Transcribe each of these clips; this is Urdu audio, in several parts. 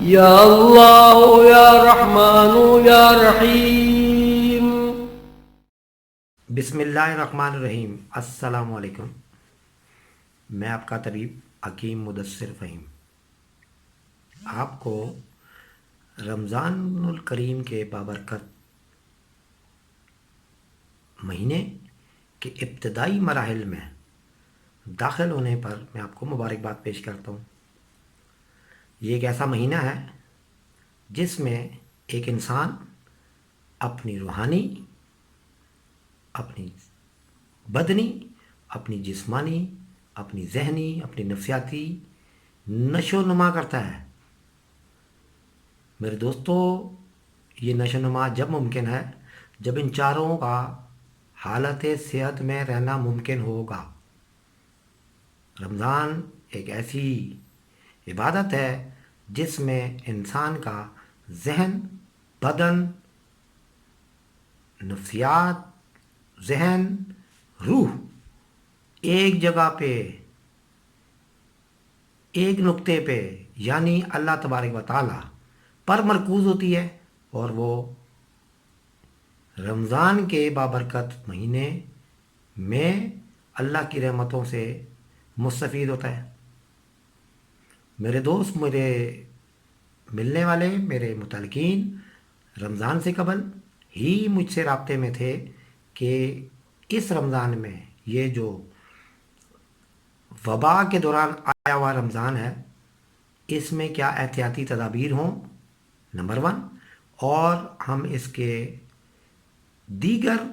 یا اللہ یا رحمان یا رحیم۔ بسم اللہ الرحمن الرحیم۔ السلام علیکم، میں آپ کا طبیب حکیم مدثر فہیم آپ کو رمضان الکریم کے بابرکت مہینے کے ابتدائی مراحل میں داخل ہونے پر میں آپ کو مبارکباد پیش کرتا ہوں۔ یہ ایک ایسا مہینہ ہے جس میں ایک انسان اپنی روحانی، اپنی بدنی، اپنی جسمانی، اپنی ذہنی، اپنی نفسیاتی نشو و نما کرتا ہے۔ میرے دوستو، یہ نشو و نما جب ممکن ہے جب ان چاروں کا حالت صحت میں رہنا ممکن ہوگا۔ رمضان ایک ایسی عبادت ہے جس میں انسان کا ذہن، بدن، نفسیات، ذہن، روح ایک جگہ پہ، ایک نقطے پہ یعنی اللہ تبارک و تعالی پر مرکوز ہوتی ہے، اور وہ رمضان کے بابرکت مہینے میں اللہ کی رحمتوں سے مستفید ہوتا ہے۔ میرے دوست، میرے ملنے والے، میرے متعلقین رمضان سے قبل ہی مجھ سے رابطے میں تھے کہ اس رمضان میں، یہ جو وبا کے دوران آیا ہوا رمضان ہے، اس میں کیا احتیاطی تدابیر ہوں، نمبر 1، اور ہم اس کے دیگر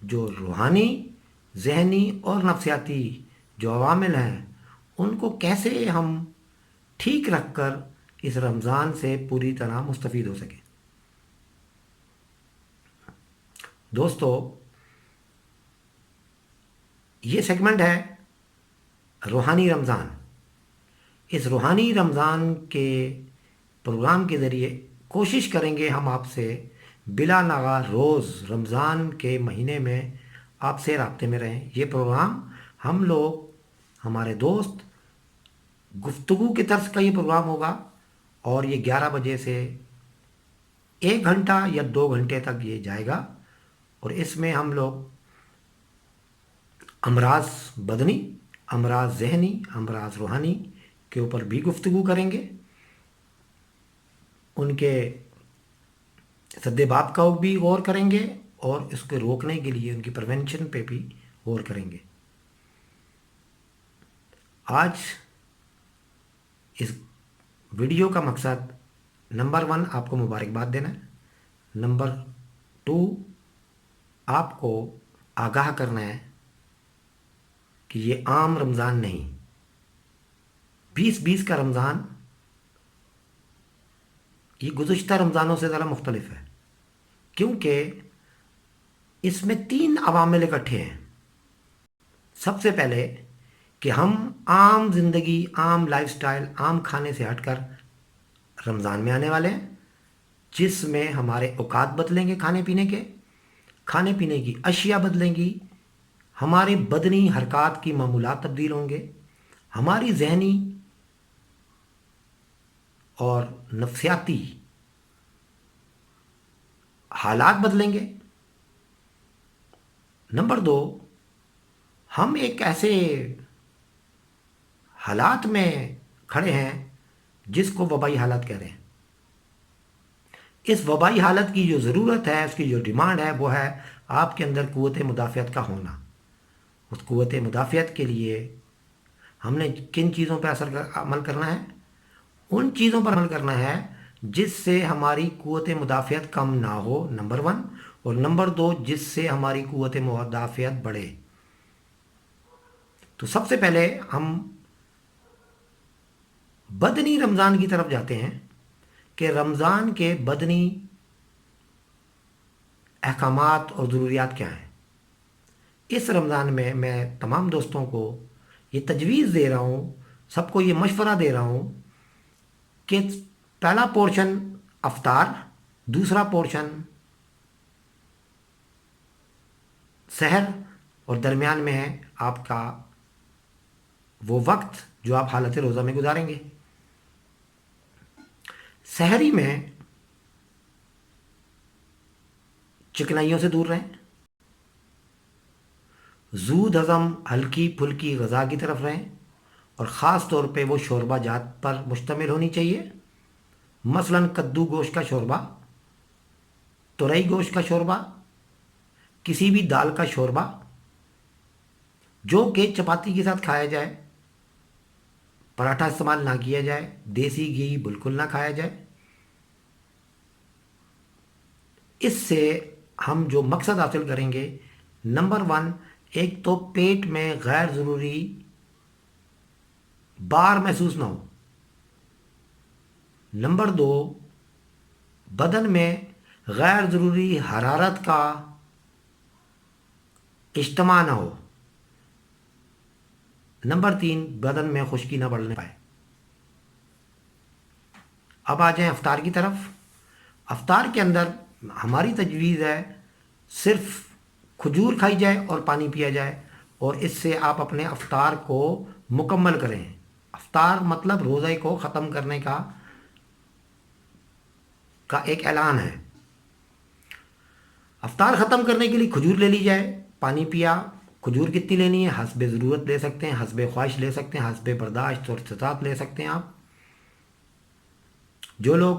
جو روحانی، ذہنی اور نفسیاتی جو عوامل ہیں ان کو کیسے ہم ٹھیک رکھ کر اس رمضان سے پوری طرح مستفید ہو سکیں۔ دوستو، یہ سیگمنٹ ہے روحانی رمضان۔ اس روحانی رمضان کے پروگرام کے ذریعے کوشش کریں گے ہم آپ سے بلا ناغہ روز رمضان کے مہینے میں آپ سے رابطے میں رہیں۔ یہ پروگرام ہم لوگ، ہمارے دوست، گفتگو کے طرز کا یہ پروگرام ہوگا، اور یہ 11 بجے سے 1 گھنٹہ یا 2 گھنٹے تک یہ جائے گا، اور اس میں ہم لوگ امراض بدنی، امراض ذہنی، امراض روحانی کے اوپر بھی گفتگو کریں گے، ان کے سد باب کا بھی غور کریں گے، اور اس کو روکنے کے لیے ان کی پریونشن پہ بھی غور کریں گے۔ آج اس ویڈیو کا مقصد نمبر 1 آپ کو مبارکباد دینا ہے، نمبر 2 آپ کو آگاہ کرنا ہے کہ یہ عام رمضان نہیں، 2020 کا رمضان یہ گزشتہ رمضانوں سے ذرا مختلف ہے، کیونکہ اس میں 3 عوامل اکٹھے ہیں۔ سب سے پہلے کہ ہم عام زندگی، عام لائف سٹائل، عام کھانے سے ہٹ کر رمضان میں آنے والے ہیں، جس میں ہمارے اوقات بدلیں گے، کھانے پینے کے، کھانے پینے کی اشیاء بدلیں گی، ہماری بدنی حرکات کی معمولات تبدیل ہوں گے، ہماری ذہنی اور نفسیاتی حالات بدلیں گے۔ نمبر 2، ہم ایک ایسے حالات میں کھڑے ہیں جس کو وبائی حالت کہہ رہے ہیں۔ اس وبائی حالت کی جو ضرورت ہے، اس کی جو ڈیمانڈ ہے، وہ ہے آپ کے اندر قوت مدافعت کا ہونا۔ اس قوت مدافعت کے لیے ہم نے کن چیزوں پہ عمل کرنا ہے؟ ان چیزوں پر عمل کرنا ہے جس سے ہماری قوت مدافعت کم نہ ہو، نمبر 1، اور نمبر 2 جس سے ہماری قوت مدافعت بڑھے۔ تو سب سے پہلے ہم بدنی رمضان کی طرف جاتے ہیں کہ رمضان کے بدنی احکامات اور ضروریات کیا ہیں۔ اس رمضان میں میں تمام دوستوں کو یہ تجویز دے رہا ہوں، سب کو یہ مشورہ دے رہا ہوں کہ پہلا پورشن افطار، دوسرا پورشن سحر، اور درمیان میں ہے آپ کا وہ وقت جو آپ حالت روزہ میں گزاریں گے۔ سحری میں چکنائیوں سے دور رہیں، زود ہضم ہلکی پھلکی غذا کی طرف رہیں، اور خاص طور پہ وہ شوربہ جات پر مشتمل ہونی چاہیے، مثلا کدو گوشت کا شوربہ، تورئی گوشت کا شوربہ، کسی بھی دال کا شوربہ جو کہ چپاتی کے ساتھ کھایا جائے، پراٹھا استعمال نہ کیا جائے، دیسی گھی بالکل نہ کھایا جائے۔ اس سے ہم جو مقصد حاصل کریں گے، نمبر 1، ایک تو پیٹ میں غیر ضروری بار محسوس نہ ہو، نمبر 2، بدن میں غیر ضروری حرارت کا اجتماع نہ ہو، نمبر 3، بدن میں خشکی نہ بڑھنے پائے۔ اب آ جائیں افطار کی طرف۔ افطار کے اندر ہماری تجویز ہے صرف کھجور کھائی جائے اور پانی پیا جائے، اور اس سے آپ اپنے افطار کو مکمل کریں۔ افطار مطلب روزے کو ختم کرنے کا ایک اعلان ہے۔ افطار ختم کرنے کے لیے کھجور لے لی جائے، پانی پیا۔ کھجور کتنی لینی ہے؟ حسب ضرورت لے سکتے ہیں، حسب خواہش لے سکتے ہیں، حسب برداشت اور استطاعت لے سکتے ہیں آپ۔ جو لوگ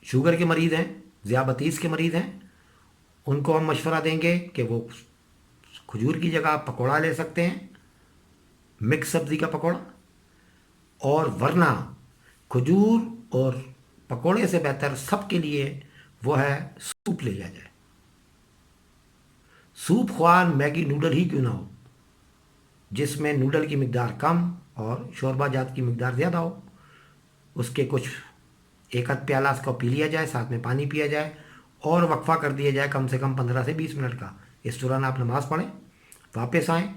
شوگر کے مریض ہیں، ذیابطیس کے مریض ہیں، ان کو ہم مشورہ دیں گے کہ وہ کھجور کی جگہ پکوڑا لے سکتے ہیں، مکس سبزی کا پکوڑا، اور ورنہ کھجور اور پکوڑے سے بہتر سب کے لیے وہ ہے سوپ لے لیا جائے۔ سوپ خواہ میگی نوڈل ہی کیوں نہ ہو، جس میں نوڈل کی مقدار کم اور شوربہ جات کی مقدار زیادہ ہو، اس کے کچھ ایک آدھ پیالہ اس کو پی لیا جائے، ساتھ میں پانی پیا جائے، اور وقفہ کر دیا جائے کم سے کم 15 سے 20 منٹ کا۔ اس دوران آپ نماز پڑھیں، واپس آئیں،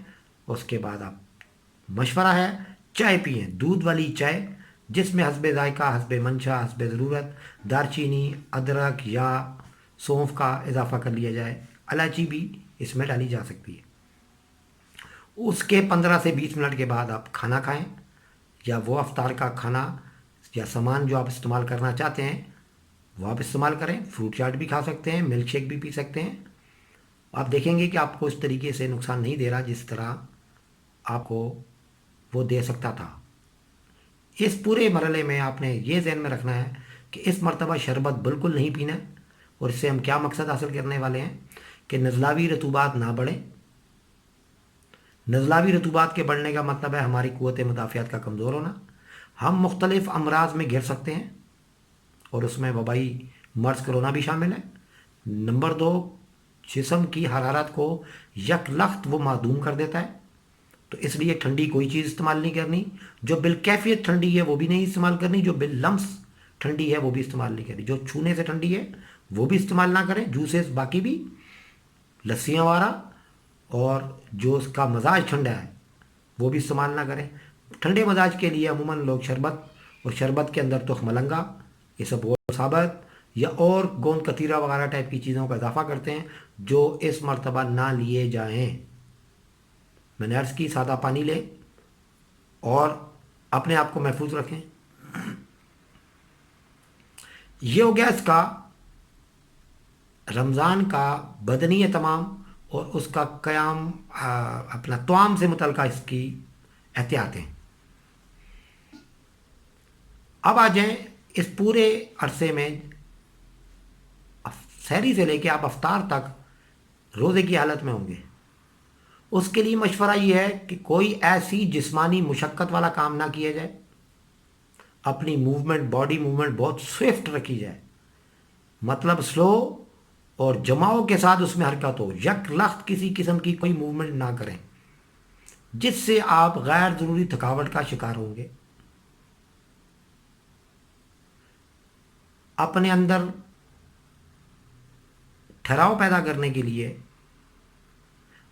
اس کے بعد آپ مشورہ ہے چائے پئیں، دودھ والی چائے جس میں حسب ذائقہ، حسب منشا، حسب ضرورت دارچینی، ادرک یا سونف کا اضافہ کر لیا جائے، الائچی بھی اس میں ڈالی جا سکتی ہے۔ اس کے 15 سے 20 منٹ کے بعد آپ کھانا کھائیں، یا وہ افطار کا کھانا یا سامان جو آپ استعمال کرنا چاہتے ہیں وہ آپ استعمال کریں۔ فروٹ چاٹ بھی کھا سکتے ہیں، ملک شیک بھی پی سکتے ہیں۔ آپ دیکھیں گے کہ آپ کو اس طریقے سے نقصان نہیں دے رہا جس طرح آپ کو وہ دے سکتا تھا۔ اس پورے مرحلے میں آپ نے یہ ذہن میں رکھنا ہے کہ اس مرتبہ شربت بالکل نہیں پینا، اور اس سے ہم کیا مقصد حاصل کرنے والے ہیں کہ نزلاوی رطوبات نہ بڑھیں۔ نزلاوی رطوبات کے بڑھنے کا مطلب ہے ہماری قوت مدافعت کا کمزور ہونا، ہم مختلف امراض میں گھر سکتے ہیں، اور اس میں وبائی مرض کرونا بھی شامل ہے۔ نمبر 2، جسم کی حرارت کو یک لخت وہ معدوم کر دیتا ہے، تو اس لیے ٹھنڈی کوئی چیز استعمال نہیں کرنی، جو بالکیفیت ٹھنڈی ہے وہ بھی نہیں استعمال کرنی، جو باللمس ٹھنڈی ہے وہ بھی استعمال نہیں کرنی، جو چھونے سے ٹھنڈی ہے وہ بھی استعمال نہ کریں، جوسز باقی بھی، لسیاں وغیرہ، اور جو اس کا مزاج ٹھنڈا ہے وہ بھی استعمال نہ کریں۔ ٹھنڈے مزاج کے لیے عموماً لوگ شربت، اور شربت کے اندر تخم ملنگا، یہ سب ثابت یا اور گوند کتیرہ وغیرہ ٹائپ کی چیزوں کا اضافہ کرتے ہیں، جو اس مرتبہ نہ لیے جائیں۔ میں نے عرض کی سادہ پانی لیں اور اپنے آپ کو محفوظ رکھیں۔ یہ ہو گیا اس کا رمضان کا بدنی اہتمام اور اس کا قیام، اپنا طعام سے متعلقہ اس کی احتیاطیں۔ اب آ جائیں اس پورے عرصے میں سحری سے لے کے آپ افطار تک روزے کی حالت میں ہوں گے، اس کے لیے مشورہ یہ ہے کہ کوئی ایسی جسمانی مشقت والا کام نہ کیا جائے، اپنی موومنٹ، باڈی موومنٹ بہت سوئفٹ رکھی جائے، مطلب سلو اور جماؤ کے ساتھ اس میں حرکت ہو، یک لخت کسی قسم کی کوئی موومنٹ نہ کریں، جس سے آپ غیر ضروری تھکاوٹ کا شکار ہوں گے۔ اپنے اندر ٹھہراؤ پیدا کرنے کے لیے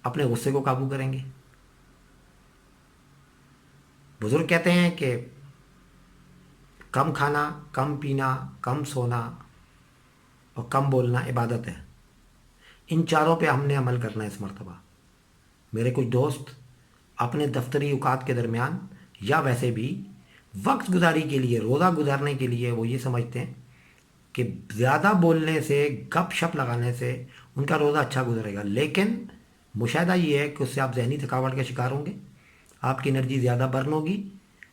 اپنے غصے کو قابو کریں گے۔ بزرگ کہتے ہیں کہ کم کھانا، کم پینا، کم سونا اور کم بولنا عبادت ہے۔ ان چاروں پہ ہم نے عمل کرنا ہے اس مرتبہ۔ میرے کچھ دوست اپنے دفتری اوقات کے درمیان یا ویسے بھی وقت گزاری کے لیے، روزہ گزارنے کے لیے وہ یہ سمجھتے ہیں کہ زیادہ بولنے سے، گپ شپ لگانے سے ان کا روزہ اچھا گزرے گا، لیکن مشاہدہ یہ ہے کہ اس سے آپ ذہنی تھکاوٹ کا شکار ہوں گے، آپ کی انرجی زیادہ برن ہوگی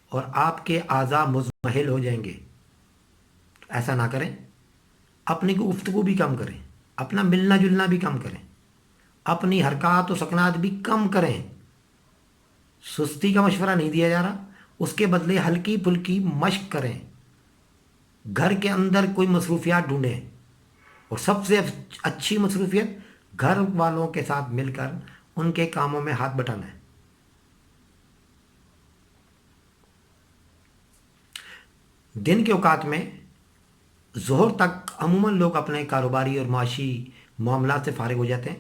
اور آپ کے اعضاء مضمحل ہو جائیں گے۔ ایسا نہ کریں، اپنی گفتگو بھی کم کریں، اپنا ملنا جلنا بھی کم کریں، اپنی حرکات و سکنات بھی کم کریں۔ سستی کا مشورہ نہیں دیا جا رہا، اس کے بدلے ہلکی پھلکی مشق کریں، گھر کے اندر کوئی مصروفیات ڈھونڈیں، اور سب سے اچھی مصروفیت گھر والوں کے ساتھ مل کر ان کے کاموں میں ہاتھ بٹانا ہے۔ دن کے اوقات میں ظہر تک عموماً لوگ اپنے کاروباری اور معاشی معاملات سے فارغ ہو جاتے ہیں۔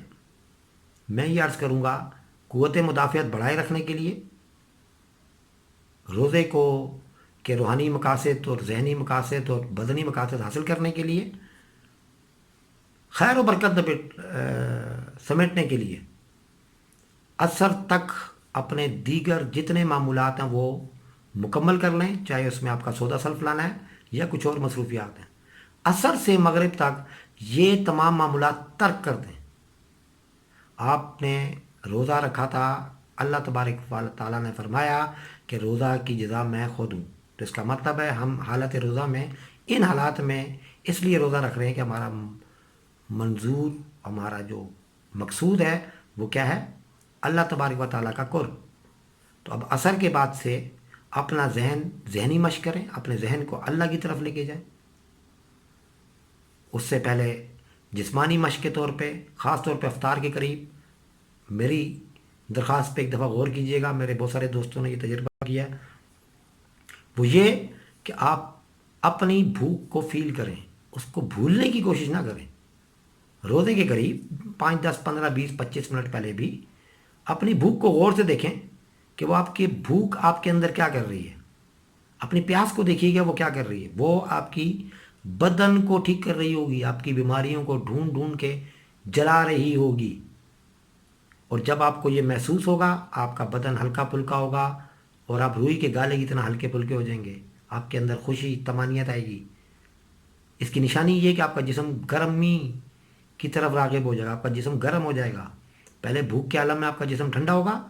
میں یہ عرض کروں گا، قوت مدافعت بڑھائے رکھنے کے لیے روزے کو کے روحانی مقاصد اور ذہنی مقاصد اور بدنی مقاصد حاصل کرنے کے لیے، خیر و برکت سمیٹنے کے لیے عصر تک اپنے دیگر جتنے معمولات ہیں وہ مکمل کر لیں، چاہے اس میں آپ کا سودا سلف لانا ہے یا کچھ اور مصروفیات ہیں۔ عصر سے مغرب تک یہ تمام معمولات ترک کر دیں۔ آپ نے روزہ رکھا تھا، اللہ تبارک و تعالیٰ نے فرمایا کہ روزہ کی جزا میں خود ہوں، تو اس کا مطلب ہے ہم حالت روزہ میں، ان حالات میں اس لیے روزہ رکھ رہے ہیں کہ ہمارا منظور، ہمارا جو مقصود ہے وہ کیا ہے؟ اللہ تبارک و تعالیٰ کا قرب۔ تو اب عصر کے بعد سے اپنا ذہنی مشق کریں، اپنے ذہن کو اللہ کی طرف لے کے جائیں۔ اس سے پہلے جسمانی مشق کے طور پہ، خاص طور پہ افطار کے قریب میری درخواست پہ ایک دفعہ غور کیجئے گا، میرے بہت سارے دوستوں نے یہ تجربہ کیا، وہ یہ کہ آپ اپنی بھوک کو فیل کریں، اس کو بھولنے کی کوشش نہ کریں۔ روزے کے قریب 5، 10، 15، 20، 25 منٹ پہلے بھی اپنی بھوک کو غور سے دیکھیں کہ وہ آپ کی بھوک آپ کے اندر کیا کر رہی ہے۔ اپنی پیاس کو دیکھیے گا وہ کیا کر رہی ہے، وہ آپ کی بدن کو ٹھیک کر رہی ہوگی، آپ کی بیماریوں کو ڈھونڈ ڈھونڈ کے جلا رہی ہوگی، اور جب آپ کو یہ محسوس ہوگا آپ کا بدن ہلکا پھلکا ہوگا اور آپ روئی کے گالے کی طرح ہلکے پھلکے ہو جائیں گے، آپ کے اندر خوشی طمانینت آئے گی۔ اس کی نشانی یہ کہ آپ کا جسم گرمی کی طرف راغب ہو جائے گا، آپ کا جسم گرم ہو جائے گا۔ پہلے بھوک کے عالم میں آپ کا جسم ٹھنڈا ہوگا،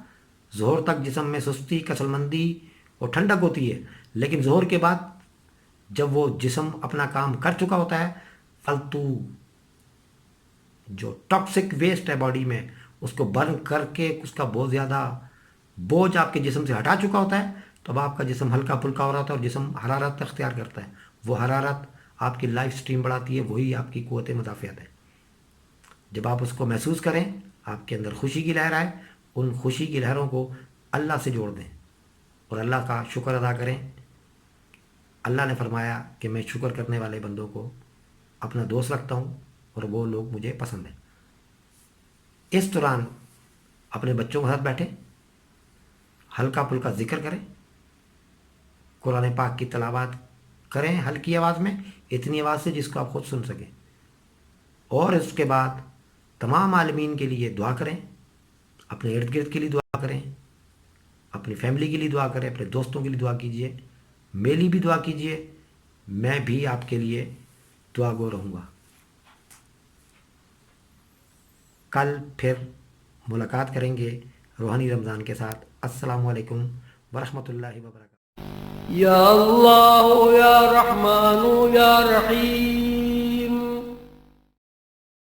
ظہر تک جسم میں سستی، کسل مندی اور ٹھنڈک ہوتی ہے، لیکن ظہر کے بعد جب وہ جسم اپنا کام کر چکا ہوتا ہے، فالتو جو ٹاکسک ویسٹ ہے باڈی میں اس کو برن کر کے اس کا بہت زیادہ بوجھ آپ کے جسم سے ہٹا چکا ہوتا ہے، تو اب آپ کا جسم ہلکا پھلکا ہو رہا ہوتا ہے اور جسم حرارت اختیار کرتا ہے۔ وہ حرارت آپ کی لائف سٹریم بڑھاتی ہے، وہی آپ کی قوت مدافعت ہے۔ جب آپ اس کو محسوس کریں، آپ کے اندر خوشی کی لہر آئے، ان خوشی کی لہروں کو اللہ سے جوڑ دیں اور اللہ کا شکر ادا کریں۔ اللہ نے فرمایا کہ میں شکر کرنے والے بندوں کو اپنا دوست رکھتا ہوں اور وہ لوگ مجھے پسند ہیں۔ اس دوران اپنے بچوں کے ساتھ بیٹھیں، ہلکا پھلکا ذکر کریں، قرآن پاک کی تلاوت کریں ہلکی آواز میں، اتنی آواز سے جس کو آپ خود سن سکیں، اور اس کے بعد تمام عالمین کے لیے دعا کریں، اپنے ارد گرد کے لیے دعا کریں، اپنی فیملی کے لیے دعا کریں، اپنے دوستوں کے لیے دعا کیجئے، میری بھی دعا کیجئے، میں بھی آپ کے لیے دعا گو رہوں گا۔ کل پھر ملاقات کریں گے روحانی رمضان کے ساتھ۔ السلام علیکم ورحمۃ اللہ وبرکاتہ۔ یا اللہ یا رحمان یا رحیم